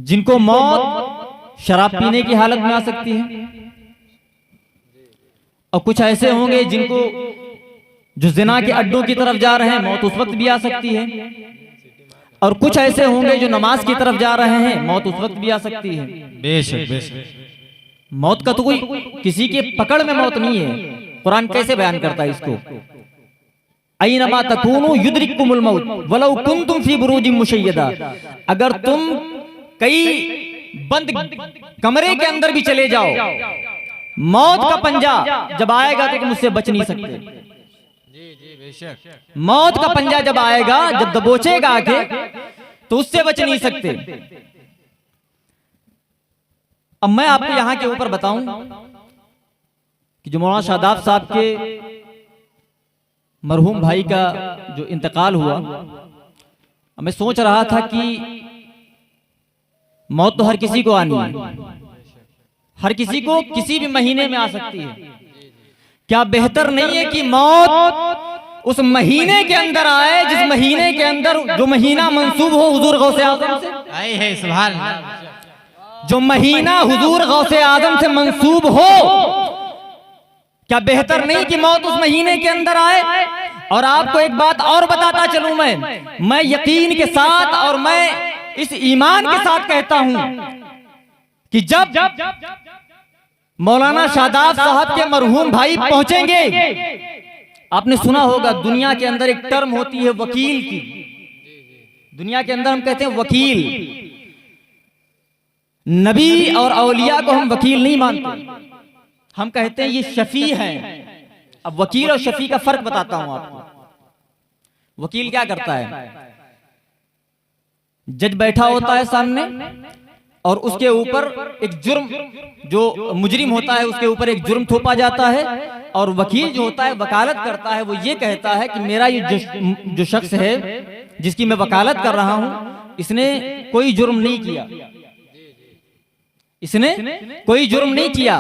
जिनको मौत शराब पीने की हालत में आ सकती है, और कुछ ऐसे होंगे जिनको जो जिना के अड्डों की तरफ जा रहे हैं, मौत उस वक्त भी आ सकती है, और कुछ ऐसे होंगे जो नमाज की तरफ जा रहे हैं, मौत उस वक्त भी आ सकती है। बेशक बेशक, मौत का तो कोई किसी के पकड़ में मौत नहीं है। कुरान कैसे बयान करता है इसको, अयनमा तकूनु युद्रिकुमुल मौत वलौ कुंतुम फी बुरूजिम मुशय्यदा। अगर तुम कई बंद कमरे के अंदर भी चले जाओ, मौत का पंजा जब आएगा तो तुम उससे बच नहीं सकते। जी जी बेशक, मौत का पंजा जब आएगा, जब दबोचेगा आके, तो उससे बच नहीं सकते। अब मैं आपको यहां के ऊपर बताऊं कि जो मौलाना शादाब साहब के मरहूम भाई का जो इंतकाल हुआ, मैं सोच रहा था कि मौत तो हर किसी को आनी है, हर किसी को किसी भी महीने में आ सकती है। क्या बेहतर नहीं है कि मौत उस महीने के अंदर आए जिस महीने के अंदर जो महीना मंसूब हो हुजूर गौसे आजम से? आई है सुभान अल्लाह। जो महीना हुजूर गौसे आजम से मंसूब हो, क्या बेहतर नहीं कि मौत उस महीने के अंदर आए? और आपको एक बात और बताता चलूं, मैं यकीन के साथ और मैं इस ईमान के साथ कहता हूं कि जब मौलाना शादाब साहब के मरहूम भाई पहुंचेंगे, आपने सुना होगा दुनिया के अंदर एक टर्म होती है वकील की। दुनिया के अंदर हम कहते हैं वकील। नबी और औलिया को हम वकील नहीं मानते, हम कहते हैं ये शफी हैं। अब वकील और शफी का फर्क बताता हूं आपको। वकील क्या करता है, जज बैठा होता है सामने और उसके ऊपर एक जुर्म, जो मुजरिम होता है उसके ऊपर एक जुर्म थोपा जाता है, और वकील जो होता है वकालत करता है। वो ये कहता है कि मेरा ये जो शख्स है जिसकी मैं वकालत कर रहा हूं, इसने कोई जुर्म नहीं किया, इसने कोई जुर्म नहीं किया।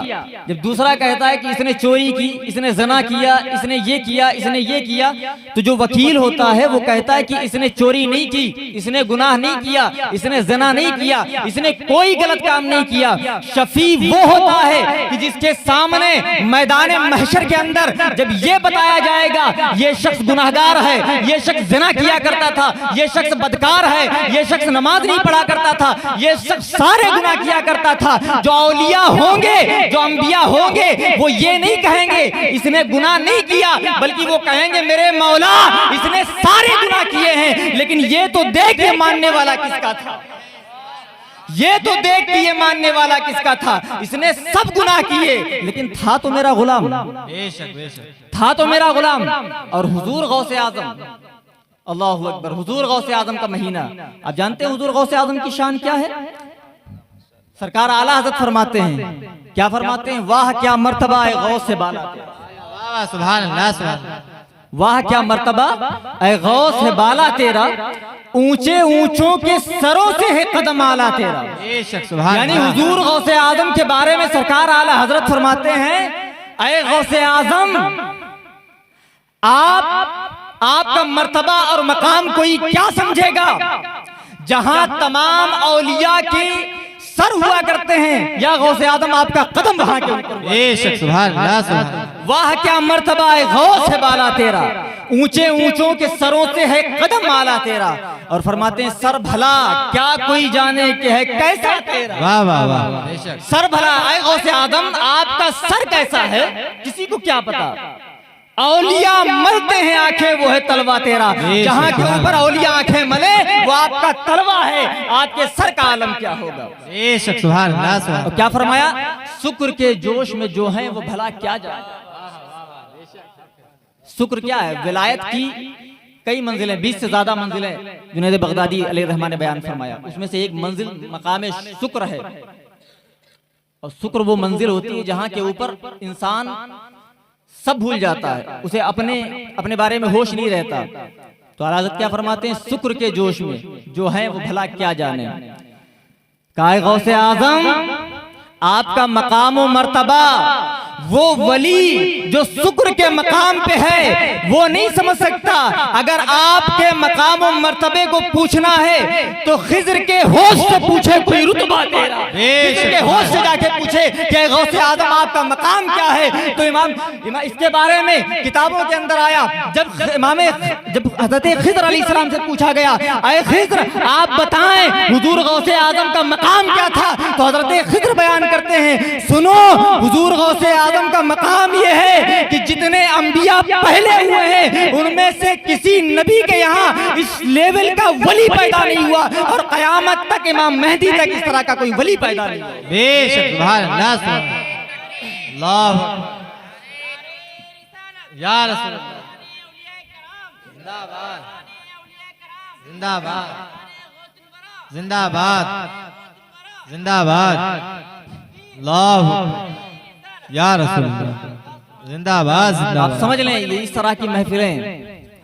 जब दूसरा कहता है कि इसने चोरी की, इसने जना किया, इसने ये किया, इसने ये किया, तो जो वकील होता है वो कहता है कि इसने चोरी नहीं की, इसने गुनाह नहीं किया, इसने जना नहीं किया, इसने कोई गलत काम नहीं किया। शफी वो होता है कि जिसके सामने मैदान महशर के अंदर जब ये बताया जाएगा ये शख्स गुनाहगार है, ये शख्स जना किया करता था, ये शख्स बदकार है, ये शख्स नमाज नहीं पढ़ा करता था, ये शख्स सारे गुनाह किया करता था। जो औलिया होंगे, जो अंबिया होंगे, वो ये नहीं कहेंगे इसने गुनाह नहीं किया, बल्कि वो कहेंगे मेरे मौला इसने सारे गुनाह किए हैं, लेकिन ये तो देख के मानने वाला किसका था, ये तो देख के ये मानने वाला किसका था? इसने सब गुनाह किए लेकिन था तो मेरा गुलाम, बेशक बेशक, था तो मेरा गुलाम। और हुजूर गौसे आजम, अल्लाहु अकबर, हुजूर गौसे आजम का महीना, आप जानते हैं हुजूर गौसे आजम की शान क्या है? सरकार आला हज़रत फरमाते हैं, क्या फरमाते हैं? वाह क्या मर्तबा है गौस से बाला तेरा, सुभान अल्लाह सुभान अल्लाह। वाह क्या मर्तबा है गौस है बाला तेरा, ऊंचे ऊंचों के सरों से है कदम आला तेरा। बेशक सुभान, यानी हुजूर गौसे आजम के बारे में सरकार आला हज़रत फरमाते हैं, ऐ गौसे आजम आपका मर्तबा और मकाम कोई क्या समझेगा? जहां तमाम औलिया के सर हुआ करते हैं, या गौसे आजम आपका कदम वहां के ऊपर। बेशक सुभान अल्लाह सुभान अल्लाह। वाह क्या मर्तबा है गौस है बाला तेरा, ऊंचे ऊंचों के सरों से है कदम आला तेरा। और फरमाते हैं सर भला क्या कोई जाने के है कैसा तेरा। वाह वाह वाह, बेशक सर भला है गौसे आजम आपका सर कैसा है, किसी को क्या पता। औलिया मलते हैं आंखें, वो है तलवा तेरा। जहां के ऊपर औलिया आंखें मले वो आपका तलवा है, आपके सर का आलम क्या होगा। बेशक सुभान अल्लाह सुभान। और क्या फरमाया? शुक्र के जोश में जो है वो भला क्या जाए। शुक्र क्या है? विलायत की कई मंजिलें, 20 से ज्यादा मंजिलें जुनैद बगदादी अलैहिर्रहमान ने बयान फरमाया। उसमें से एक मंजिल मकाम शुक्र है, और शुक्र वो मंजिल होती है जहां के ऊपर इंसान सब भूल जाता है, उसे अपने बारे में होश नहीं रहता। तो हज़रत क्या फरमाते हैं? शुक्र के जोश में जो है वो भला क्या जाने। काए गौसे आजम आपका मकाम व मर्तबा वो वली जो शुक्र के मकाम पे है वो नहीं समझ सकता। अगर आपके मकाम व मर्तबे को पूछना है तो खिज्र के होश से पूछे, कोई किसी के होश से जाके पूछे कि गौसे आजम आपका मकाम क्या है, तो इमाम इसके बारे में किताबों के अंदर आया। जब हजरत खिज़र अलैहिस्सलाम से पूछा गया, अय खिज़र आप बताएं हुजूर गौसे आजम का मकाम क्या था, तो हजरत खिज़र बयान करते हैं, सुनो हुजूर गौसे आजम का मकाम ये है कि जितने अंबिया पहले हुए हैं उनमें से किसी नबी के यहाँ इस लेवल का वली पैदा नहीं हुआ और कयामत तक इमाम मेहदी तक इस तरह का कोई वली पैदा नहीं हुआ। बेशक सुभान अल्लाह सुभान अल्लाह या रसूल अल्लाह। जिंदाबाद जिंदाबाद जिंदाबाद जिंदाबाद अल्लाह या रसूल अल्लाह। जिंदाबाद आप जिंदाबाद। समझ लें ये इस तरह की महफिलें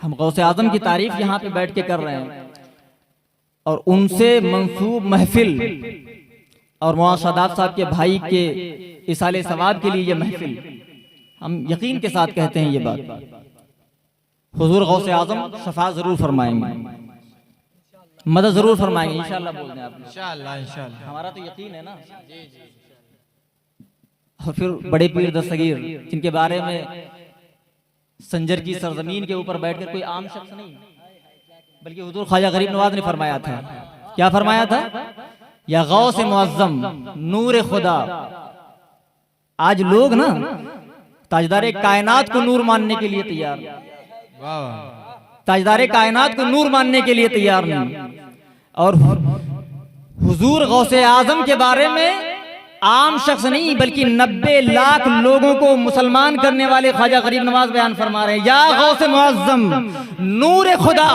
हम गौसे आजम की तारीफ यहाँ पे बैठ के कर रहे हैं और उनसे मंसूब महफिल और मौलाना शादाब साहब के भाई के इसाले सवाब के लिए ये महफिल हम यकीन के साथ कहते हैं ये बात। हुजूर गौसे आजम शफा जरूर फरमाएंगे, मदद जरूर फरमाएंगे इंशाअल्लाह। बोल दें आप इंशाअल्लाह इंशाअल्लाह। हमारा तो यकीन है ना। और फिर बड़े पीर दस्तगीर जिनके बारे में संजर की सरजमीन के ऊपर बैठकर कोई आम शख्स नहीं बल्कि हुजूर ख्वाजा गरीब नवाज ने फरमाया था। क्या फरमाया था? या गौस मुअज्जम नूर खुदा। आज लोग ना ताजदारे कायनात को नूर मानने के लिए तैयार, वाह वाह। ताजदारे कायनात को नूर मानने के लिए तैयार नहीं। और हुजूर गौसे आजम के बारे में आम शख्स नहीं बल्कि 90 लाख लोगों को मुसलमान करने वाले ख्वाजा गरीब नवाज बयान फरमा रहे हैं, या गौसे मुअज्जम नूर खुदा।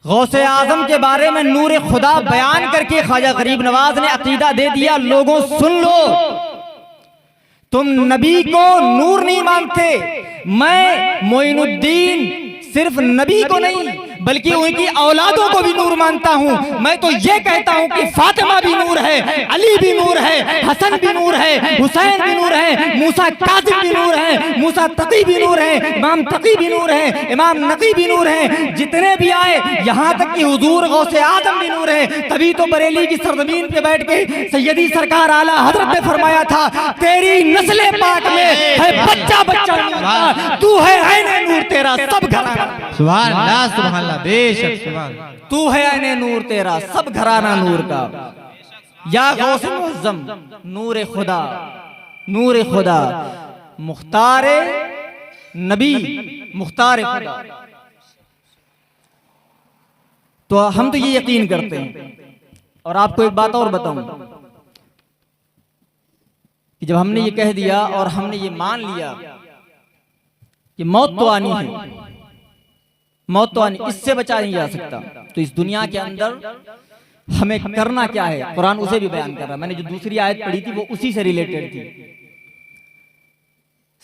गौसे आजम के बारे में नूर खुदा बयान करके ख्वाजा गरीब नवाज ने अकीदा दे दिया, लोगों सुन लो, तुम नबी को नूर नहीं मानते, मैं मोइनुद्दीन सिर्फ नबी को नहीं बल्कि उनकी औलादों को भी नूर मानता हूँ। मैं तो ये कहता हूँ कि फातिमा भी नूर है, अली भी नूर है, हसन भी नूर है, हुसैन भी नूर है, मूसा काज़िम भी नूर है, मूसा तकी भी नूर है, इमाम तकी भी नूर है, इमाम नकी भी नूर है, जितने भी आए यहाँ तक कि हुजूर गौसे आजम भी नूर है। तभी तो बरेली की सरजमीन पे बैठ के सैयदी सरकार आला हजरत ने फरमाया था, तेरी नस्ले पाक में है बच्चा बच्चा नूर, तू है ऐने नूर तेरा सब घराना। सुभान अल्लाह सुभान अल्लाह। बेशक सुभान। तू है ऐने नूर तेरा सब घराना नूर का। या गौसे मुअज्जम नूर खुदा, नूर खुदा मुख्तार नबी, मुख्तार खुदा। तो हम तो ये यकीन करते हैं। और आपको एक बात और बताऊं कि जब हमने ये कह दिया और हमने ये मान लिया कि मौत तो आनी है, मौत तो आनी, इससे बचा नहीं जा सकता, तो इस दुनिया के अंदर हमें करना क्या है कुरान उसे भी बयान कर रहा है। मैंने जो दूसरी आयत पढ़ी थी वो उसी से रिलेटेड थी।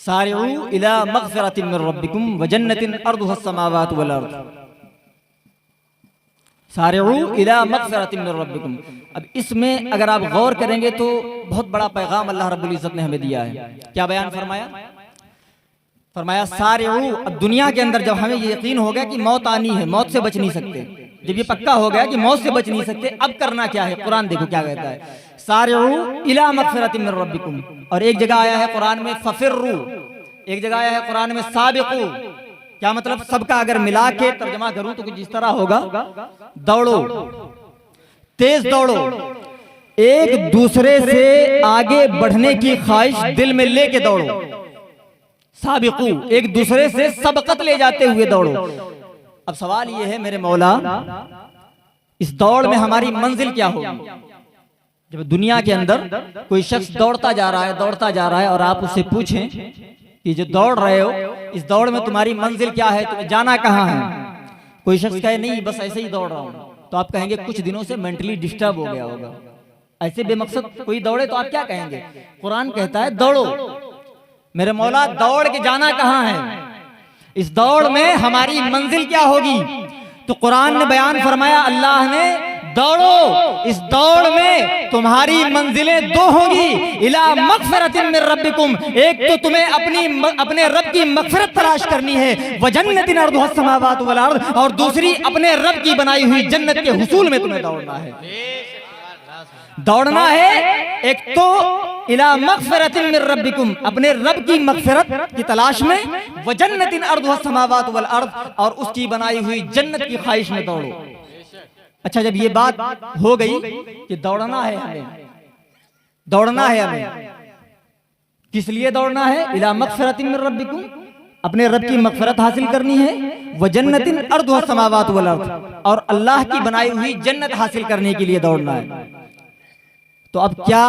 सारिऊ इला मग़फ़िरतिन मिन रब्बिकुम व जन्नतिन अर्दुहस समावातु वल अर्द। सारिऊ इला मग़फ़िरतिन मिन रब्बिकुम। अब इसमें अगर आप गौर करेंगे तो बहुत बड़ा पैगाम अल्लाह रब्बुल इज़्ज़त ने हमें दिया है। क्या बयान फरमाया? फरमाया सारिऊ। अब दुनिया के अंदर जब हमें ये यकीन हो गया कि मौत आनी है, मौत से बच नहीं सकते, जब ये पक्का हो गया कि मौत से बच नहीं सकते, अब करना क्या है? कुरान देखो क्या कहता है, सारिऊ इला मग़फ़िरतिन मिन रब्बिकुम। और एक जगह आया है कुरान में फ़फ़िर्रू, एक जगह आया है कुरान में साबिक़ू। क्या मतलब? सबका अगर मिला के तर्जमा करूं तो कुछ इस तरह होगा, दौड़ो, तेज दौड़ो, एक दूसरे से आगे बढ़ने की ख्वाहिश दिल में लेके दौड़ो। साबिकू, एक दूसरे से सबकत ले जाते हुए दौड़ो। अब सवाल ये है मेरे मौला, इस दौड़ में हमारी मंजिल क्या होगी? जब दुनिया के अंदर कोई शख्स दौड़ता जा रहा है, दौड़ता जा रहा है और आप उससे पूछें कि जो दौड़ रहे हो इस दौड़ में तुम्हारी मंजिल क्या है, तुम्हें जाना कहाँ है? कोई शख्स कहे नहीं बस ऐसे ही दौड़ रहा हूँ, तो आप कहेंगे कुछ दिनों से मेंटली डिस्टर्ब हो गया होगा। ऐसे बेमकसद कोई दौड़े तो आप क्या कहेंगे? कुरान कहता है दौड़ो। मेरे मौला दौड़ के जाना कहाँ है? इस दौड़ में हमारी मंजिल क्या होगी? तो कुरान ने बयान फरमाया, अल्लाह ने, दौड़ो, इस दौड़ में तुम्हारी मंजिलें दो होंगी, इला मग़फ़िरतिन मिन रब्बिकुम, एक तो तुम्हें अपने रब की मग़फ़िरत तलाश करनी है, व जन्नतिन अर्दुहस समावातु वल अर्द, और दूसरी अपने रब की बनाई हुई जन्नत के हुसूल में तुम्हें दौड़ना है। दौड़ना है एक तो इला मगफिरतिन मिन रब्बिकुम, अपने रब की मगफिरत की तलाश में, व जन्नतिन अर्दुहा समावात वल अर्द, और उसकी बनाई हुई जन्नत की ख्वाहिश में दौड़ो। अच्छा, जब ये बात हो गई कि दौड़ना है हमें, दौड़ना है हमें, किस लिए दौड़ना है? इला मगफिरतिन मिन रब्बिकुम, अपने रब की मगफिरत हासिल करनी है, व जन्नतिन अर्दुहा समावात वल अर्द, और अल्लाह की बनाई हुई जन्नत हासिल करने के लिए दौड़ना है। तो अब क्या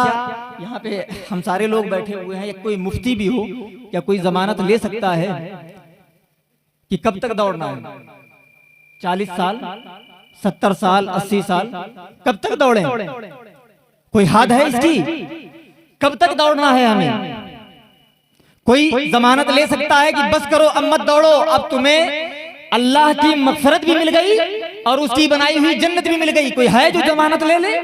यहाँ पे हम सारे लोग बैठे हुए हैं, या कोई मुफ्ती भी हो, क्या कोई जमानत ले सकता है कि कब तक दौड़ना है? 40 साल, 70 साल, 80 साल, कब तक दौड़ें? कोई हद है इसकी? कब तक दौड़ना है हमें? कोई जमानत ले सकता है कि बस करो, अब मत दौड़ो, अब तुम्हें अल्लाह की मगफिरत भी मिल गई और उसकी बनाई हुई जन्नत भी मिल गई? कोई है जो जमानत ले ले?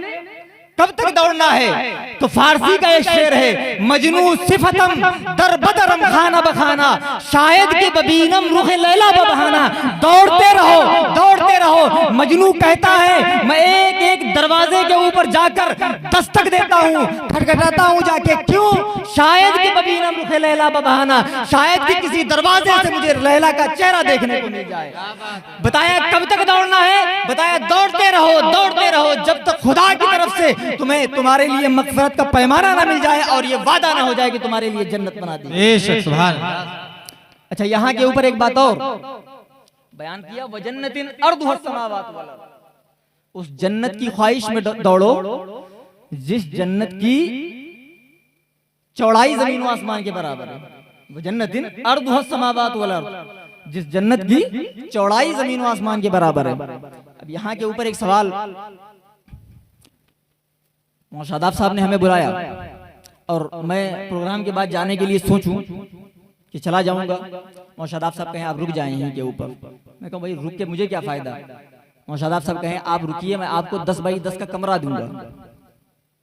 कब तक दौड़ना है? तो फारसी का एक शेर है, मजनू सिफतम दर बदरम खाना बखाना, शायद के बबीनम रुखे लैला बबहाना। दौड़ते रहो, दौड़ते रहो। मजनू कहता है मैं एक एक दरवाजे के ऊपर जाकर दस्तक देता हूँ, खटखटाता हूँ जाके, क्यों? शायद के बबीनम रुखे लैला बबहाना, शायद कि किसी दरवाजे से मुझे लैला का चेहरा देखने को मिल जाए। बताया कब तक दौड़ना है? बताया दौड़ते रहो, दौड़ते रहो, जब तक खुदा की तरफ से तुम्हें तुम्हारे लिए मगफिरत का पैमाना ना मिल जाए और ये वादा ना हो जाए कि तुम्हारे लिए जन्नत बना दी। बेशक, सुभान। अच्छा, यहाँ के ऊपर एक बात और बयान किया, व जन्नतिन अर्दुहा समावात वल अर्द, उस जन्नत की ख्वाहिश में दौड़ो जिस जन्नत की चौड़ाई जमीन व आसमान के बराबर है। वो जन्नतिन अर्दुहा समावात वल अर्द, जिस जन्नत की चौड़ाई जमीन व आसमान के बराबर है। अब यहाँ के ऊपर एक सवाल, शादाब साहब ने हमें बुलाया और मैं प्रोग्राम के बाद जाने के लिए सोचूं कि चला जाऊंगा। शादाब साहब कहें आप रुक जाएं यहीं के ऊपर। मैं कहूं भाई रुक के मुझे क्या फायदा? शादाब साहब कहें आप रुकिए, मैं आपको 10 बाई 10 का कमरा दूंगा।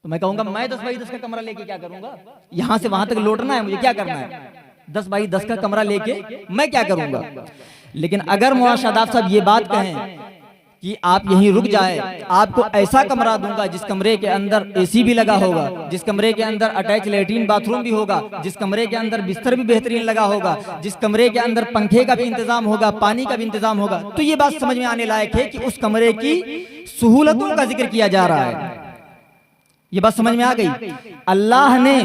तो मैं कहूंगा मैं 10 बाई 10 का कमरा लेके क्या करूंगा? यहाँ से वहां तक लौटना है, मुझे क्या करना है? 10 बाई 10 का कमरा लेके मैं क्या करूंगा? लेकिन अगर शादाब साहब ये बात कहें कि आप यहीं रुक जाए, आपको ऐसा कमरा दूंगा जिस कमरे के अंदर एसी भी लगा होगा, जिस कमरे के अंदर अटैच लैट्रिन बाथरूम भी होगा, जिस कमरे के अंदर बिस्तर भी बेहतरीन लगा होगा, जिस कमरे के अंदर पंखे का भी इंतजाम होगा, पानी का भी इंतजाम होगा, तो ये बात समझ में आने लायक है कि उस कमरे की सहूलतों का जिक्र किया जा रहा है। ये बात समझ में आ गई? अल्लाह ने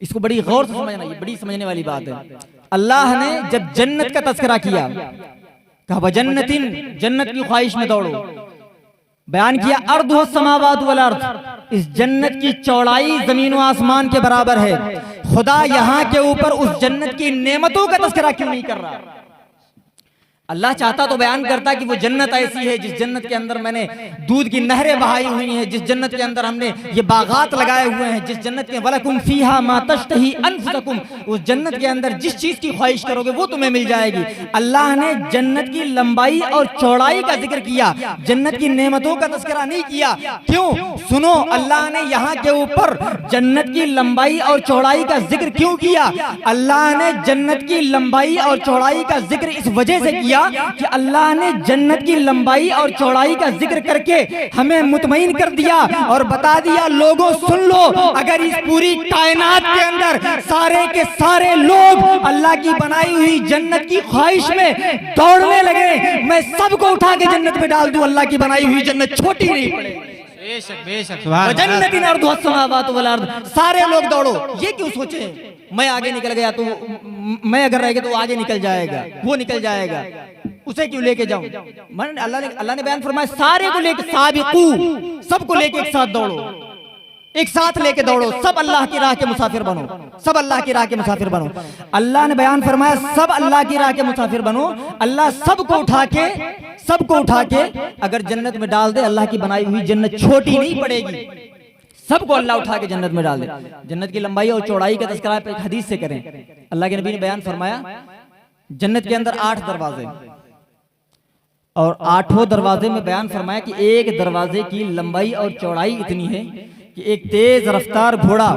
इसको बड़ी गौर से समझना, ये बड़ी समझने वाली बात है। अल्लाह ने जब जन्नत का तज़किरा किया, कहा जन्नतिन, जन्नत की ख्वाहिश में दौड़ो, बयान किया अर्दुहा समावात वल अर्द, इस जन्नत की चौड़ाई जमीन व आसमान के बराबर है। खुदा यहाँ के ऊपर उस जन्नत की नेमतों का तज़किरा क्यों नहीं कर रहा? अल्लाह चाहता तो बयान करता कि वो जन्नत ऐसी है जिस जन्नत के अंदर मैंने दूध की नहरें बहाई हुई हैं, जिस जन्नत के अंदर हमने ये बागात लगाए हुए हैं, जिस जन्नत के वलकुम फीहा मा तश्तही अनफुसकुम, उस जन्नत के अंदर जिस चीज की ख्वाहिश करोगे वो तुम्हें मिल जाएगी। अल्लाह ने जन्नत की लंबाई और चौड़ाई का जिक्र किया, जन्नत की नेमतों का तज़किरा नहीं किया। क्यों? सुनो, अल्लाह ने यहाँ के ऊपर जन्नत की लंबाई और चौड़ाई का जिक्र क्यों किया? अल्लाह ने जन्नत की लंबाई और चौड़ाई का जिक्र इस वजह से किया कि अल्लाह ने जन्नत की लंबाई और चौड़ाई का जिक्र करके हमें मुतमईन कर दिया और बता दिया, लोगों सुन लो, अगर इस पूरी कायनात के अंदर सारे के सारे लोग अल्लाह की बनाई हुई जन्नत की ख्वाहिश में दौड़ने लगे, मैं सबको उठा के जन्नत में डाल दूं, अल्लाह की बनाई हुई जन्नत छोटी नहीं पड़ेगी। बेशक, बेशक, सुभान। जन्नतिन अर्दुहा समावात वल अर्द, सारे लोग दौड़ो। ये क्यों सोचे मैं आगे निकल गया तो मैं अगर रह गया तो आगे निकल जाएगा, वो निकल जाएगा, उसे क्यों लेके जाऊं? अल्लाह ने बयान फरमाया सारे को लेके, साबिकू, सबको लेके एक साथ दौड़ो, एक साथ लेके दौड़ो, सब अल्लाह की राह के मुसाफिर बनो, सब अल्लाह की राह के मुसाफिर बनो। अल्लाह ने बयान फरमाया सब अल्लाह की राह के मुसाफिर बनो। अल्लाह सबको उठा के अगर जन्नत में डाल दे, अल्लाह की बनाई हुई जन्नत छोटी नहीं पड़ेगी, सबको अल्लाह उठा के जन्नत में डाल दे। जन्नत की लंबाई और चौड़ाई का तज़किरा एक हदीस से करें। अल्लाह के नबी ने बयान फरमाया जन्नत के अंदर 8 दरवाजे, और 8 दरवाजे में बयान फरमाया कि एक दरवाजे की लंबाई और चौड़ाई इतनी है कि एक तेज रफ्तार घोड़ा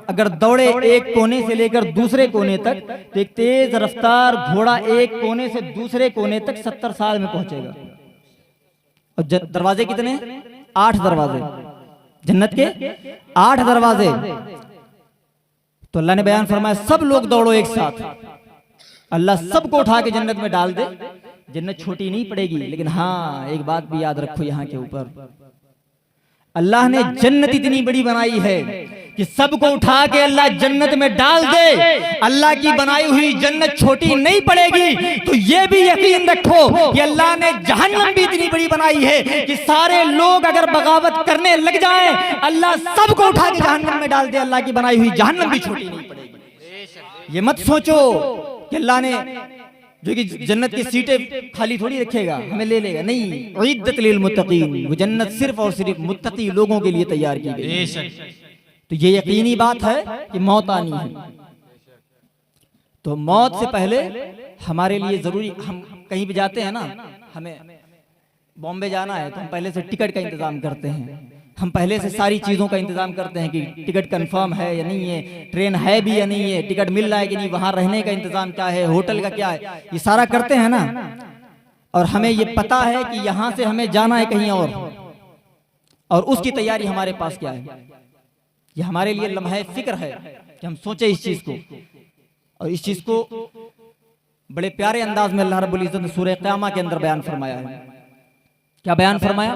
अगर दौड़े एक कोने से लेकर दूसरे कोने तक, तो एक तेज रफ्तार घोड़ा एक कोने से दूसरे कोने तक 70 साल में पहुंचेगा। और दरवाजे कितने? 8 दरवाजे, जन्नत के 8 दरवाजे। तो अल्लाह ने बयान फरमाया सब लोग दौड़ो एक साथ, अल्लाह सबको उठा के जन्नत में डाल दे। जन्नत छोटी नहीं पड़ेगी, लेकिन हाँ एक बात भी याद रखो, यहाँ के ऊपर अल्लाह ने जन्नत इतनी बड़ी बनाई है कि सबको उठा के अल्लाह जन्नत में डाल दे। अल्लाह की बनाई हुई जन्नत छोटी नहीं पड़ेगी। तो ये भी यकीन रखो कि अल्लाह ने जहन्नम भी इतनी बड़ी बनाई है कि सारे लोग अगर बगावत करने लग जाएं, अल्लाह सबको उठा के जहन्नम में डाल दे। अल्लाह की बनाई हुई जहन्नम भी छोटी नहीं पड़ेगी। ये मत सोचो कि अल्लाह ने जो कि जन्नत की सीटें खाली थोड़ी रखेगा, हमें ले लेगा, नहीं। उइद्दत लिल मुत्तकीन, वो जन्नत सिर्फ और सिर्फ मुत्तकी लोगों के लिए तैयार की गई है। तो ये यकीनी बात है कि मौत आनी है। तो मौत से पहले हमारे लिए जरूरी, हम कहीं भी जाते हैं ना, हमें बॉम्बे जाना है तो हम पहले से टिकट का इंतजाम करते हैं, हम पहले से सारी चीज़ों का इंतजाम करते हैं कि टिकट कंफर्म है या नहीं है, ट्रेन है भी या नहीं है, टिकट मिल रहा है कि नहीं, वहाँ रहने का इंतजाम क्या है, होटल का क्या है, ये सारा करते हैं ना। और हमें ये पता है कि यहाँ से हमें जाना है कहीं और उसकी तैयारी हमारे पास क्या है। ये हमारे लिए लम्हा फिक्र है कि हम सोचे इस चीज़ को, और इस चीज़ को बड़े प्यारे अंदाज में अल्लाह रब्बुल इज़्ज़त ने सूरह क़यामा के अंदर बयान फरमाया है। क्या बयान फरमाया?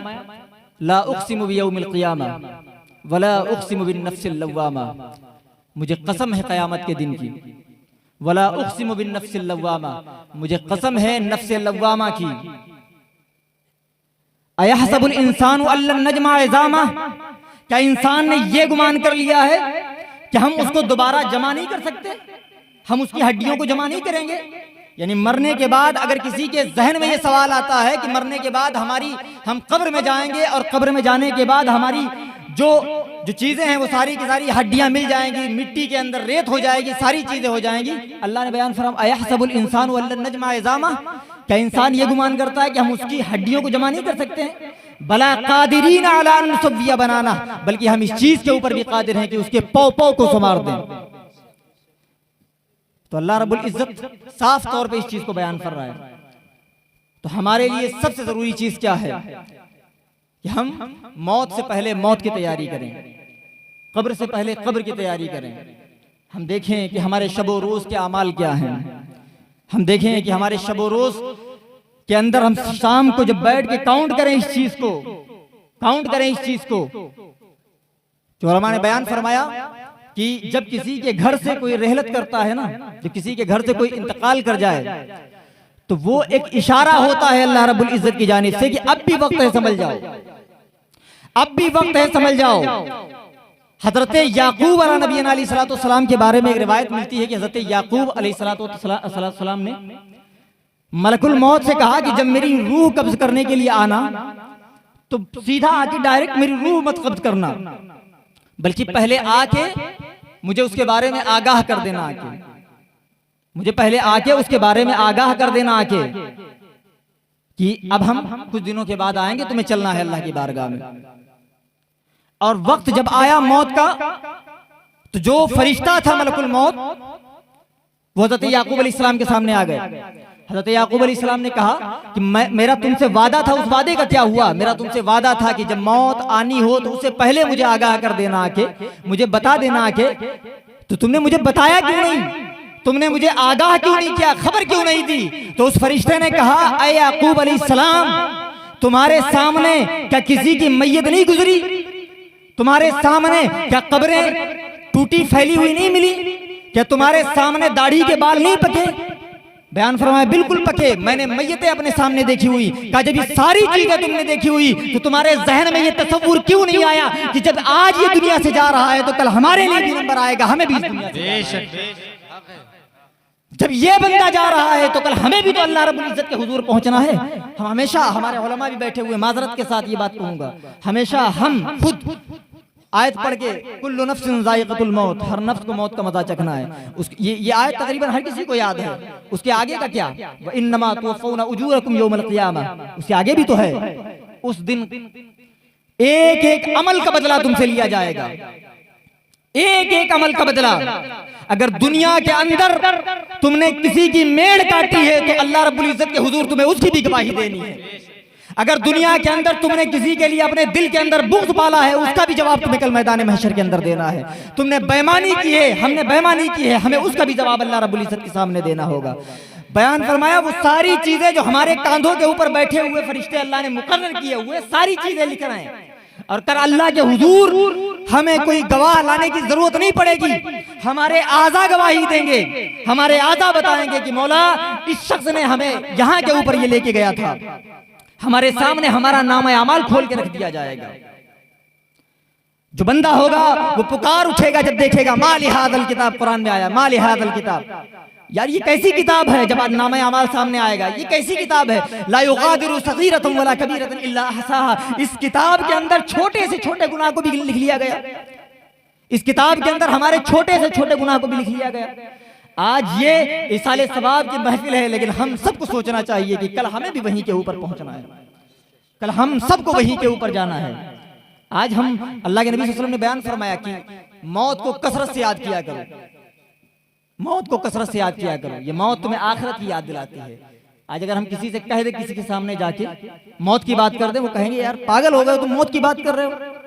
ला उक़्सिमु बियौमिल क़ियामा वला उक़्सिमु बिन्नफ़्सिल लव्वामा, मुझे कसम है क़यामत के दिन की। वला उक़्सिमु बिन्नफ़्सिल लव्वामा, मुझे कसम है नफ़्स लव्वामा की। अयहसबुल इंसानु अल्लन नजमा इज़ामा, क्या इंसान ने ये गुमान कर लिया है कि हम उसको दोबारा जमा नहीं कर सकते, हम उसकी हड्डियों को जमा नहीं करेंगे। यानी मरने के बाद अगर किसी के जहन में ये सवाल आता है कि मरने के बाद हम कब्र में जाएंगे और कब्र में जाने के बाद हमारी जो चीजें हैं वो सारी की सारी हड्डियां मिल जाएंगी, मिट्टी के अंदर रेत हो जाएगी, सारी चीजें हो जाएंगी। अल्लाह ने बयान फरमाया अयहसबुल इंसानु अल्लन नजमा इज़ामा, क्या इंसान ये गुमान करता है कि हम उसकी हड्डियों को जमा नहीं कर सकते हैं? बला कादिरीन अला अन नुसव्विया बनाना, बल्कि हम इस चीज के ऊपर भी कादिर हैं कि उसके पौ को संवार दें। तो अल्लाह रब्बुल इज़्ज़त साफ तौर पे इस चीज को बयान कर रहा है। तो हमारे लिए सबसे जरूरी चीज क्या है कि हम मौत से पहले मौत की तैयारी करें, कब्र से पहले कब्र की तैयारी करें। हम देखें कि हमारे शबो रोज के अमाल क्या हैं, हम देखें कि हमारे शबो रोज के अंदर हम शाम को जब बैठ के काउंट करें इस चीज को, काउंट करें इस चीज को। जो उलमा ने बयान फरमाया कि जब किसी के घर से कोई रहलत करता है ना, जब किसी के घर से कोई इंतकाल कर जाए, तो वो एक इशारा होता है अल्लाह रब्बुल इज़्ज़त की जानिब से कि अब भी वक्त है समझ जाओ, अब भी वक्त है समझ जाओ। हजरत याकूब अलैहिस्सलाम के बारे में एक रिवायत मिलती है कि हजरत याकूब अलैहिस्सलाम ने मलकुल मौत से कहा कि जब मेरी रूह कब्ज करने के लिए आना तो सीधा आके डायरेक्ट मेरी रूह मत कब्ज करना, बल्कि पहले आके मुझे उसके बारे में आगाह कर देना, आके मुझे पहले आके उसके बारे में आगाह कर देना आके कि अब हम कुछ दिनों के बाद आएंगे, तुम्हें चलना है अल्लाह की बारगाह में। और वक्त जब आया मौत का, तो जो फरिश्ता था मलकुल मौत वो हजरत याकूब अलैहिस्सलाम के सामने आ गए। हजरत याकूब अलैहिस्सलाम ने कहा कि मेरा तुमसे वादा था, उस वादे का क्या हुआ? मेरा तुमसे वादा था कि जब मौत आनी हो तो उससे पहले मुझे आगाह कर देना आके, मुझे बता देना आके। तो तुमने मुझे बताया क्यों नहीं, तुमने मुझे आगाह क्यों नहीं किया, खबर क्यों नहीं दी? तो उस फरिश्ते ने कहा ऐ याकूब अलैहिस्सलाम, तुम्हारे सामने क्या किसी की मैयत नहीं गुजरी? तुम्हारे सामने क्या कब्रें टूटी फैली हुई नहीं मिली? क्या तुम्हारे सामने दाढ़ी के बाल नहीं पके? बयान फरमाया बिल्कुल पके, मैंने मैयतें अपने सामने देखी हुई। कहा जब ये सारी चीजें तुमने देखी हुई तो तुम्हारे जहन में ये तसव्वुर क्यों नहीं आया कि जब आज ये दुनिया से जा रहा है तो कल हमारे लिए भी नंबर आएगा, हमें भी इस दुनिया से जब ये बंदा जा रहा है तो कल हमें भी तो अल्लाह रब्बुल इज़्ज़त के हुजूर पहुंचना है। हम हमेशा, हमारे उलमा भी बैठे हुए, माजरत के साथ ये बात कहूंगा, हमेशा हम खुद आयत पढ़ के कुल्लु नफ्सिन ज़ाइक़तुल मौत, हर नफ्स को मौत का मजा चखना है। ये आयत तकरीबन हर किसी को याद है। उसके आगे का क्या, व इन्नमा तुवफ़्फ़ौना उजूरकुम यौमल क़ियामा, उसके आगे भी तो है। उस दिन एक एक अमल का बदला तुमसे लिया जाएगा, एक एक अमल का बदला। अगर दुनिया के अंदर तुमने किसी की मेड़ काटी है तो अल्लाह रब्बुल इज़्ज़त के हुजूर तुम्हें उसकी भी गवाही देनी है। अगर दुनिया के अंदर तुमने किसी के लिए अपने दिल के अंदर बुग़्ज़ पाला है, उसका भी जवाब तुम्हें कल मैदान महशर के अंदर देना है। तुमने बेईमानी की है, हमने बेईमानी की है, हमें उसका भी जवाब अल्लाह रब्बुल इज़्ज़त के सामने देना होगा। बयान फरमाया वो सारी चीजें जो हमारे कांधों के ऊपर बैठे हुए फरिश्ते अल्लाह ने मुकर्रर किए हुए सारी चीजें लिख रहे हैं, और कर अल्लाह के हुजूर हमें कोई गवाह लाने की जरूरत नहीं पड़ेगी। हमारे आज़ा गवाही देंगे, हमारे आज़ा बताएंगे कि मौला इस शख्स ने हमें यहाँ के ऊपर ये लेके गया था। हमारे सामने हमारा नामा अमाल खोल के रख दिया जाएगा। जो बंदा होगा वो पुकार उठेगा जब देखेगा माली हादल किताब, कुरान में आया माली हादल किताब, यार ये कैसी किताब है। जब नामा अमाल सामने आएगा, ये कैसी किताब है। ला युगादिरु सगीरतन वला कबीरतन इल्ला अहसाहा, इस किताब के अंदर छोटे से छोटे गुनाह को भी लिख लिया गया। इस किताब के अंदर हमारे छोटे से छोटे गुनाह को भी लिख लिया गया। आज ये इसाले सवाब की महफिल है, लेकिन हम सबको सोचना चाहिए कि कल हमें भी वहीं के ऊपर पहुंचना है, कल हम सबको वहीं के ऊपर जाना है। आज हम अल्लाह के नबी सल्लल्लाहु अलैहि वसल्लम ने बयान फरमाया कि मौत को कसरत से याद किया करो, मौत को कसरत से याद किया करो। ये मौत तुम्हें आखिरत की याद दिलाती है। आज अगर हम किसी से कह दे, किसी के सामने जाके मौत की बात कर दे, वो कहेंगे यार पागल हो गए, तुम मौत की बात कर रहे हो,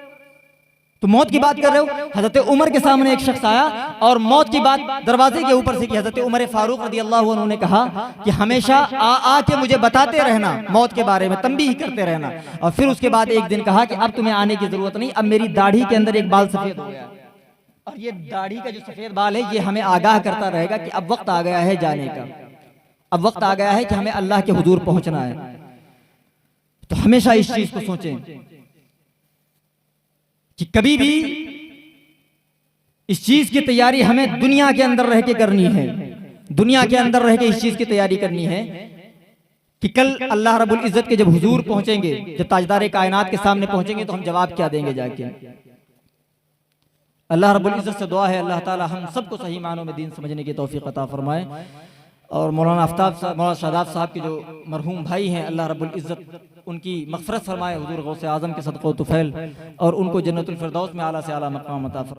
तुम मौत की बात कर रहे हो। हजरत उमर के सामने एक शख्स आया और मौत की बात दरवाजे के ऊपर से की। हजरत उमर फारूक रज़ियल्लाहु अन्हु ने कहा कि हमेशा आ के मुझे बताते रहना मौत के बारे में, तंबीह करते रहना। और फिर उसके बाद एक दिन कहा कि अब तुम्हें आने की जरूरत नहीं, अब मेरी दाढ़ी के अंदर एक बाल सफेद हो गया, और ये दाढ़ी का जो सफेद बाल है ये हमें आगाह करता रहेगा कि अब वक्त आ गया है जाने का, अब वक्त आ गया है कि हमें अल्लाह के हुजूर पहुंचना है। तो हमेशा इस चीज को सोचें कि कभी भी इस चीज की तैयारी हमें दुनिया के अंदर रह के करनी है, दुनिया के अंदर रह के इस चीज की तैयारी करनी है कि कल अल्लाह रब्बुल इज्जत के जब हुजूर पहुंचेंगे, जब ताजदार कायनात के सामने पहुंचेंगे, तो हम जवाब क्या देंगे जाके। अल्लाह रब्बुल इज्जत से दुआ है अल्लाह ताला हम सबको सही मानों में दीन समझने की तौफीक अता फरमाए। और मौलाना आफ्ताब साहब, मौलाना शादाब साहब के जो मरहूम भाई हैं, अल्लाह रब्बुल इज्जत उनकी मग़फ़िरत फरमाए हुजूर गौसे आज़म के सदक़ो तुफ़ैल, और उनको जन्नतुल फ़िरदौस में आला से आला मक़ाम अता फरमाए।